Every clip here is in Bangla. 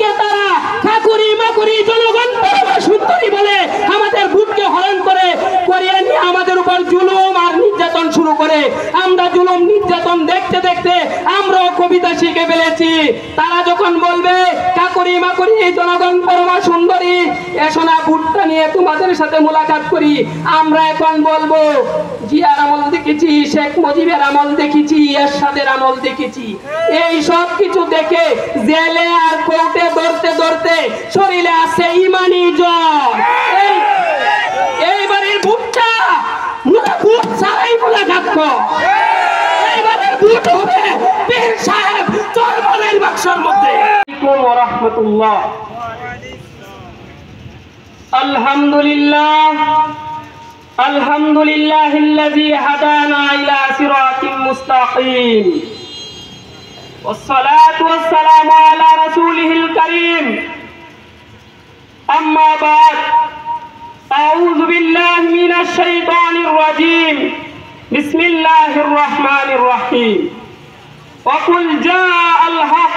আজকে তারা ঠাকুরি মাকুরি জনগণ সুন্দরী বলে আমাদের বুককে হরণ করে করিয়ে নিয়ে আমাদের উপর জুলুম আর নির্যাতন শুরু করে। আমরা জুলুম নির্যাতন দেখতে দেখতে আমরাও কবিতা শিখে ফেলেছি। তারা যখন বলবে ঠাকুরি মাকুরি জনগণ পরমা সুন্দরী, এসো না বুটটা নিয়ে তোমাদের সাথে মোলাকাত করি, আমরা এখন বলবো জিয়ার আমল দেখেছি, শেখ মুজিবের আমল দেখেছি, এরশাদের আমল দেখেছি। এই সব কিছু দেখে জেলে আর কোর্টে ধরতে ধরতে শরীরে আছে ইমানি জ্বর। এইবারের বুটটা বুট ছাড়াই মোলাকাত কর। এইবারের বুট হবে পীর সাহেব চরমনের বাক্সের মধ্যে। ওয়া রাহমাতুল্লাহ। আলহামদুলিল্লাহ আলহামদুলিল্লাহিল্লাযী হাদানা ইলা সিরাতিন মুস্তাকিম ওয়াসসালাতু ওয়াসসালামু আলা রাসূলিহিল কারীম। আম্মা বাদ, আউযু বিল্লাহি মিনাশ শাইতানির রাজীম। বিসমিল্লাহির রাহমানির রাহিম। ওয়া কুল জাআল হক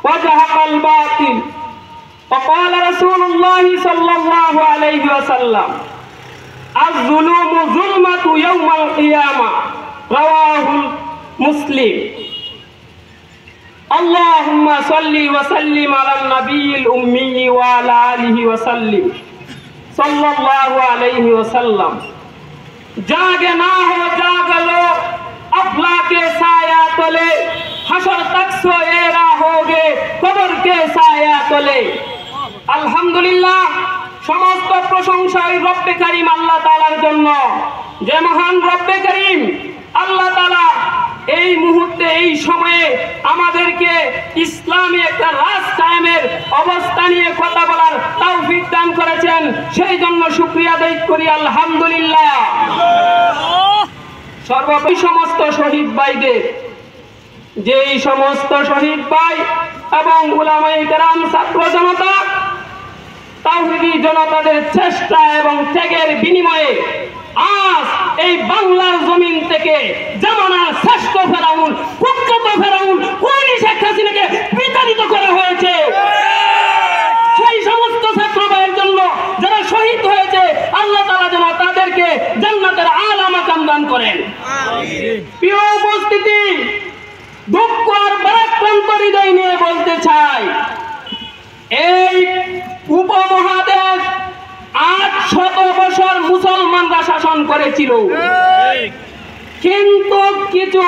ওয়া যাহাকাল বাতিল। وقال رسول الله صلى الله عليه وسلم الظلم ظلمة يوم القيامة رواه مسلم. اللهم صل وسلم على النبي الأمي وعلى آله وسلم صلى الله عليه وسلم. जागे ना हो जागलो अफला के साया तले, हशर तक सोएरा होगे कब्र के साया तले। আলহামদুলিল্লাহ, সমস্ত প্রশংসা ওই রব্বে কারীম আল্লাহ তাআলার জন্য, যে মহান রব্বে কারীম আল্লাহ তাআলা এই মুহূর্তে এই সময়ে আমাদেরকে ইসলামী একটা রাষ্ট্র কায়েমের অবস্থা নিয়ে কথা বলার তৌফিক দান করেছেন। সেই জন্য শুকরিয়া আদায় করি আলহামদুলিল্লাহ। সর্বোপরি সমস্ত শহীদ ভাইদের, যেই সমস্ত শহীদ ভাই এবং উলামায়ে কেরাম, ছাত্র জনতা, তাওহীদি জনতাদের চেষ্টা এবং ত্যাগের বিনিময়ে আজ এই বাংলার জমিন থেকে জামানার শ্রেষ্ঠ ফেরাউন, কুখ্যাত ফেরাউন খুনি শেখ হাসিনাকে বিতাড়িত করা হয়েছে। সেই সমস্ত ছাত্র ভাইয়ের জন্য যারা শহীদ হয়েছে, আল্লাহ তাআলা যেন তাদেরকে জান্নাতের আলা মাকাম দান করেন। প্রিয় উপস্থিতি, দুঃখ আর ভারাক্রান্ত হৃদয় নিয়ে বলতে চাই, এই উপমহাদেশ 800 বছর মুসলমানরা শাসন করেছিল, কিন্তু কিছু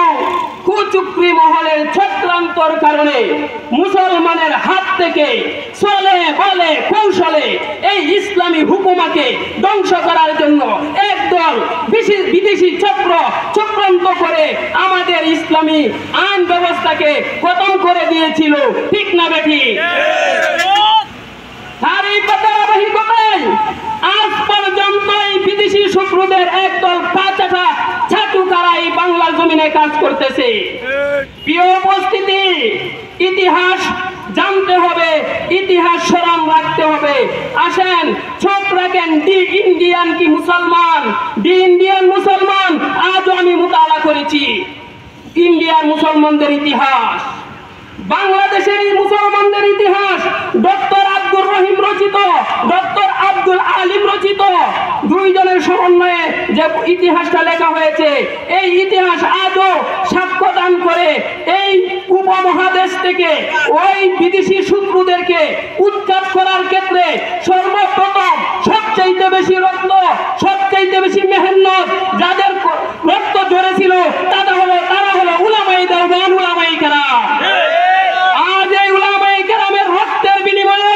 কুচক্রী মহলের চক্রান্তর কারণে মুসলমানের হাত থেকে চলে বলে কৌশলে এই ইসলামী হুকুমাকে ধ্বংস করার জন্য একদল বিদেশি চক্রান্ত করে আমাদের ইসলামী আইন ব্যবস্থাকে খতম করে দিয়েছিল। ঠিক না বেঠি? তার এই ধারাবাহিকতায় আজ পর্যন্ত এই বিদেশি শত্রুদের একদল পাচাটা ছাটুকারা এই বাংলার জমিনে কাজ করতেছে। প্রিয় উপস্থিতি, ইতিহাস জানতে হবে, ইতিহাস স্মরণ রাখতে হবে। আসেন চোখ রাখেন, দি ইন্ডিয়ান কি মুসলমান, দি ইন্ডিয়ান মুসলমান আজও আমি মুতালা করেছি। ইন্ডিয়ার মুসলমানদের ইতিহাস, বাংলাদেশের মুসলমানদের ইতিহাস ডক্টর আব্দুর রহিম রচিত, ডক্টর আব্দুল আলিম রচিত, দুইজনের সমন্বয়ে যে ইতিহাসটা লেখা হয়েছে, এই ইতিহাস আজও সাক্ষ্য দান করে এই উপমহাদেশ থেকে ওই বিদেশি শত্রুদেরকে উৎখাত করার ক্ষেত্রে সর্বপ্রথম সবচাইতে বেশি রক্ত, সবচাইতে বেশি মেহনত যাদের রক্ত ঝরেছিল তারা হলো উলামায়ে দেওবন্দ, উলামায়ে কেরাম। আজ এই উলামায়ে কেরামের রক্তের বিনিময়ে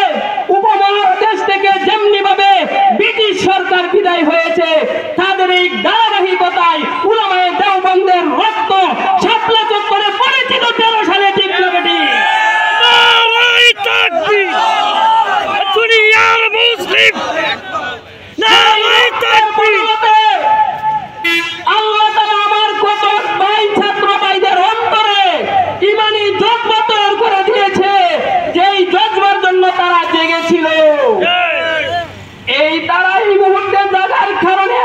উপমহাদেশ থেকে যেমনি ভাবে ব্রিটিশ সরকার বিদায় হয়েছে, তাদের এই ধারাবাহিকতায় উলামায়ে দেওবন্দের রক্ত শাপলা চত্বরে পড়েছিল 13 সালে। ঠিক না বেটি? নারায়ে তাকবীর, দুনিয়ার মুসলিম, নারায়ে তাকবীর। আল্লাহ তাআলা আমার কত ভাই ছাত্র ভাইদের অন্তরে ইমানি জজ্বা তৈরি করে দিয়েছে, যেই জজ্বার জন্য তারা জেগেছিল। এই তারা এই মুহূর্তে জাগার কারণে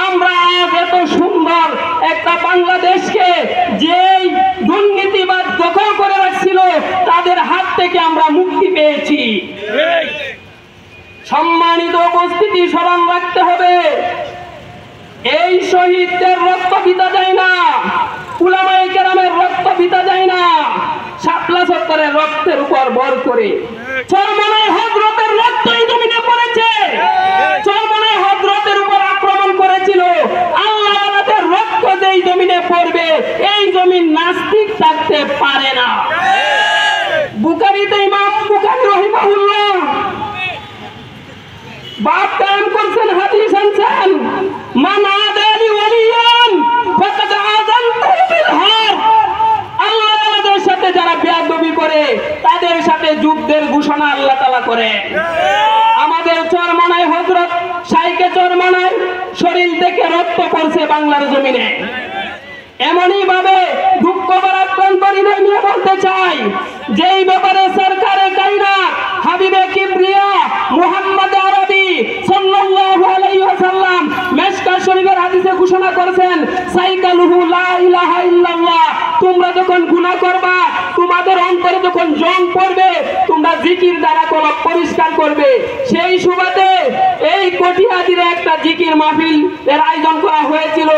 আমরা আজ এত সুন্দর একটা বাংলাদেশকে যেই দুর্নীতিবাদ দখল করে রাখছিল তাদের হাত থেকে আমরা মুক্তি পেয়েছি। সম্মানিত উপস্থিতি, স্মরণ রাখতে হবে, এই শহীদদের রক্ত পিতা যায় না, উলামায়ে কেরামের রক্ত পিতা যায় না, শাপলা চত্বরের রক্তের উপর ভর করে। চরমনায় হযরতের রক্ত এই জমিনে পড়েছে, চরমনায় হযরতের উপর আক্রমণ করেছিল। আল্লাহওয়ালাদের রক্ত যেই জমিনে পড়বে, এই জমিন নাস্তিক থাকতে পারে না। বুখারীতে ইমাম বুখারী রাহিমাহুল্লাহ বাপ কায়েম করছেন, হাদিস আনছেন, মান আদালি ওয়ালিয়ান ফাকাদ আযানতুহু বিল হারব। আল্লাহর সাথে যারা বেয়াদবি করে তাদের সাথে যুদ্ধের ঘোষণা আল্লাহ তাআলা করে। আমাদের চরমনায় হযরত শাইখে চরমনায় শরীর থেকে রক্ত পড়ছে বাংলার জমিনে। এমনই ভাবে দুঃখ ভারাক্রান্ত হৃদয় নিয়ে বলতে চাই, যেই ব্যাপারে সরকারে কায়নাত হাবিবে কিবরিয়া মুহাম্মদ আরবি সাল্লাল্লাহু আলাইহি ওয়াসাল্লাম মিশকাত শরীফের হাদিসে ঘোষণা করেছেন, সাইকালুহু লা ইলাহা ইল্লাল্লাহ। তোমরা যখন গুনাহ করবা, তোমাদের অন্তরে যখন জং পড়বে, তোমরা জিকির দ্বারা কলব পরিষ্কার করবে। সেই সুবাদে এই কটিয়াদিরে একটা জিকির মাহফিল এর আয়োজন করা হয়েছিল।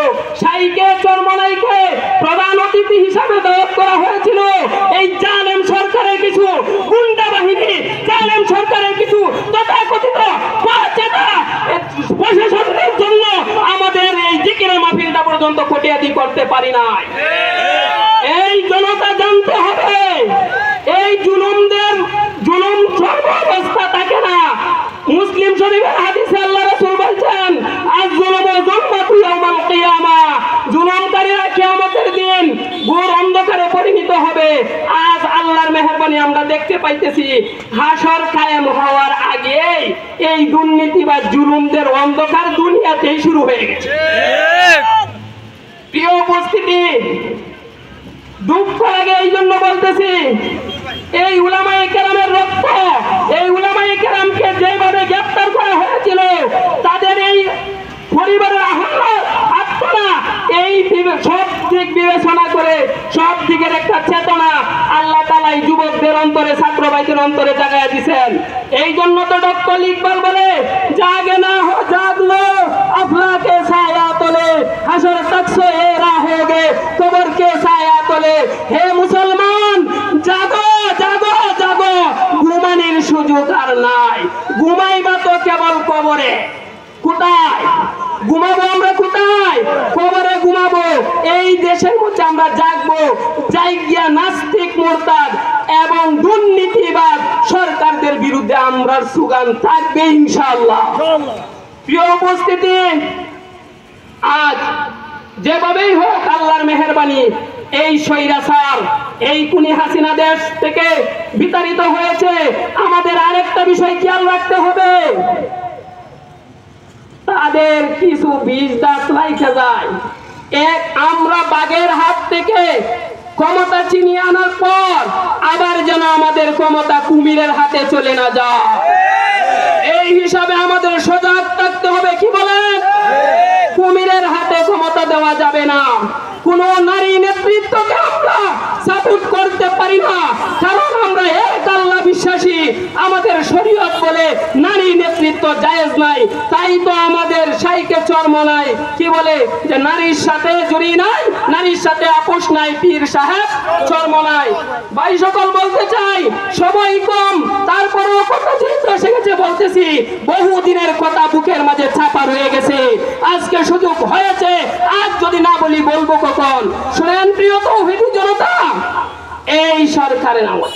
শাইখে চরমনাইকে প্রধান অতিথি হিসাবে দাওয়াত করা হয়েছিল। এই জালেম সরকারের কিছু গুন্ডা বাহিনী, জালেম সরকারের কিছু তথাকথিত পাঁচেতা প্রশাসনের জন্য আমাদের এই জিকিরের মাহফিলটা পর্যন্ত কটিয়াদি করতে পারি নাই। এই জনতা জানতে হবে, এই জুলুমদের জুলুম সর্বাবস্থা থাকে না। মুসলিম শরীফের হাদিসে আল্লাহ রাসূল বলেছেন, আয-যুলমু যুলমাতু ইয়াউমাল কিয়ামাহ। জুলুমকারীরা কিয়ামতের দিন ঘোর অন্ধকারে পরিণত হবে। আজ আল্লাহর মেহেরবানি আমরা দেখতে পাইতেছি, হাসর কায়েম হওয়ার আগে এই দুর্নীতি বা জুলুমদের অন্ধকার দুনিয়াতেই শুরু হয়ে গেছে। প্রিয় উপস্থিতি, দুঃখ লাগে এই জন্য বলতেছি, এই উলামায়ে কেরামের রক্ত, এই উলামায়ে কেরামকে যেভাবে গ্রেফতার করা হয়েছিল, তাদের এই পরিবারের আত্মনা, এই সব দিক বিবেচনা করে সব দিকের একটা চেতনা আল্লাহ তাআলা এই যুবকদের অন্তরে, ছাত্র ভাইদের অন্তরে জাগায়া দিয়েছেন। এই জন্য তো ডক্টর ইকবাল বলে, জাগে না হো জাগলো আফলাকে ছায়া তোলে, হাসর তক সোয়ে রাহোগে কবর কে ছায়া তোলে। হে মুসলমান, জাগো জাগো জাগো, ঘুমানির সুযোগ আর নাই। ঘুমাইবা তো কেবল কবরে। কোথায় ঘুমাবো আমরা? কোথায়? কবরে ঘুমাবো। এই দেশের মধ্যে আমরা জাগবো, জাগিয়া নাস্তিক, মুরতাদ এবং দুর্নীতিবাদ সরকারদের বিরুদ্ধে আমরা স্লোগান থাকবে ইনশাআল্লাহ। প্রিয় উপস্থিতি, আজ যেভাবেই হোক আল্লাহর মেহেরবানি এই স্বৈরাচার, এই খুনি হাসিনা দেশ থেকে বিতাড়িত হয়েছে। আমাদের আরেকটা বিষয় খেয়াল রাখতে হবে, তাদের কিছু বিষ দাঁত লাইখা যায়। এক, আমরা বাঘের হাত থেকে ক্ষমতা ছিনিয়ে আনার পর আবার যেন আমাদের ক্ষমতা কুমিরের হাতে চলে না যায়, এই হিসাবে আমাদের সজাগ থাকতে হবে। কি বলেন? কুমিরের হাতে ক্ষমতা দেওয়া যাবে না। কোন নারী নেতৃত্বকে আমরা সাপোর্ট করতে পারি না, কারণ আমরা এক আল্লাহ বিশ্বাসী। আমাদের শরীয়ত বলে নারী নেতৃত্ব জায়েজ নাই। তাই তো আমাদের শাইখে চরমনায় কি বলে যে নারীর সাথে জড়ি নাই, নারীর সাথে আপোষ নাই, পীর সাহেব চরমনায়। ভাই সকল বলতে চাই, সময় কম, তারপরেও কথা চিন্তা এসে গেছে বলতেছি। বহুদিনের কথা বুকের মাঝে চাপা রয়ে গেছে, আজকে সুযোগ হয়েছে। আজ যদি না বলি বলবো কখন? শুনেন প্রিয় তৌহিদি জনতা, এই সরকারের আমল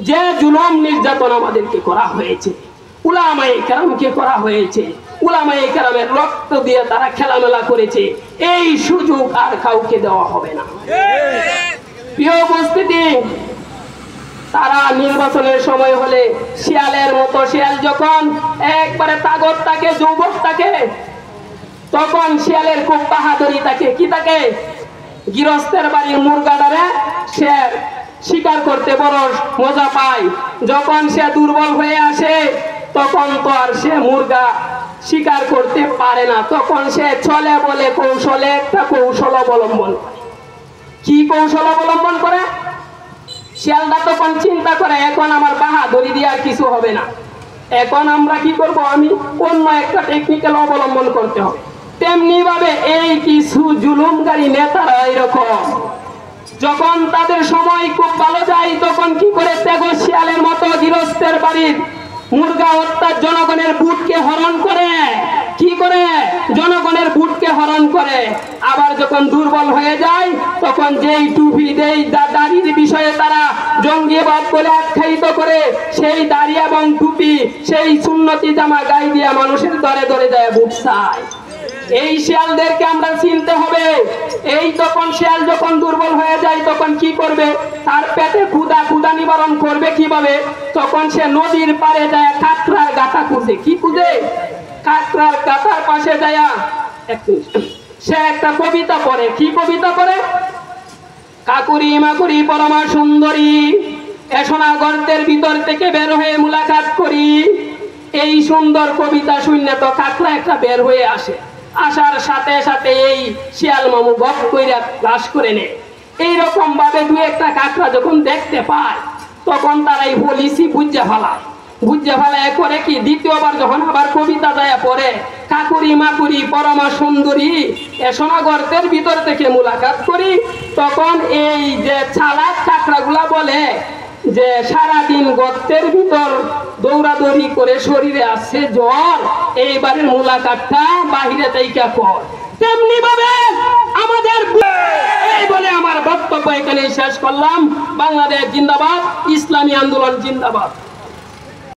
যে জুলুম নির্যাতন আমাদেরকে করা হয়েছে, উলামায়ে কেরামকে করা হয়েছে, উলামায়ে কেরামের রক্ত দিয়ে তারা খেলামেলা করেছে, এই সুযোগ আর কাউকে দেওয়া হবে না। প্রিয় উপস্থিতি, তারা নির্বাচনের সময় হলে শিয়ালের মতো, শিয়াল যখন একবারে তাগত থাকে, যৌবক থাকে, তখন শিয়ালের খুব বাহাদুরি থাকে। কি থাকে? গৃহস্থের বাড়ির মুরগাটারে সে শিকার করতে বড় মজা পায়। যখন সে দুর্বল হয়ে আসে, তখন তো আর সে মুরগা শিকার করতে পারে না, তখন সে চলে বলে কৌশলে একটা কৌশল অবলম্বন করে। কি কৌশল অবলম্বন করে? শিয়ালটা তখন চিন্তা করে, এখন আমার বাহাদুরি দিয়ে আর কিছু হবে না, এখন আমরা কি করব, আমি অন্য একটা টেকনিক্যাল অবলম্বন করতে হবে। তেমনি ভাবে এই কিছু জুলুমকারী নেতারা এরকম, যখন তাদের সময় খুব ভালো যায় তখন কি করে তেগো শিয়ালের মতো গৃহস্থের বাড়ির মুরগা হত্যা, জনগণের বুটকে হরণ করে, কি করে জনগণের বুটকে হরণ করে। আবার যখন দুর্বল হয়ে যায় তখন যেই টুপি দেই দাড়ির বিষয়ে তারা জঙ্গিবাদ বলে আখ্যায়িত করে, সেই দাড়ি এবং টুপি, সেই সুন্নতি জামা গায়ে দিয়া মানুষের দরে দরে যায় বুট চায়। এই শিয়ালদেরকে আমরা চিনতে হবে। এই তখন শিয়াল যখন দুর্বল হয়ে যায় তখন কি করবে, তার পেটে ক্ষুধা নিবারণ করবে কিভাবে, তখন সে নদীর পাড়ে যায় কাঁকড়ার গাথা খুঁজে। কি খুঁজে? কাঁকড়ার গাথার পাশে যায় সে একটা কবিতা পড়ে। কি কবিতা পড়ে? কাকুরি মাকুরি পরমা সুন্দরী, এসোনা গর্তের ভিতর থেকে বের হয়ে মুলাকাত করি। এই সুন্দর কবিতা শুনলে তো কাঁকড়া একটা বের হয়ে আসে। আসার সাথে সাথে এই শিয়াল মামু গপ কইরা গ্রাস করে নেয়। এইরকম ভাবে দু একটা কাঁকড়া যখন দেখতে পায় তখন তারাই বলিসি বুঝে ফেলায় করে কি, দ্বিতীয়বার যখন আবার কবিতা যায় পড়ে, কাকুরি মাকুরি পরমা সুন্দরী এসোনা গর্তের ভিতর থেকে মুলাকাত করি, তখন এই যে চালাক কাঁকড়াগুলা বলে যে সারাদিন গর্তের ভিতর দৌড়াদৌড়ি করে শরীরে আসছে জ্বর, এইবারের মুলাকাতটা বাহিরে তাইকা কর। তেমনি ভাবে আমাদের এই বলে আমার বক্তব্য এখানে শেষ করলাম। বাংলাদেশ জিন্দাবাদ, ইসলামী আন্দোলন জিন্দাবাদ।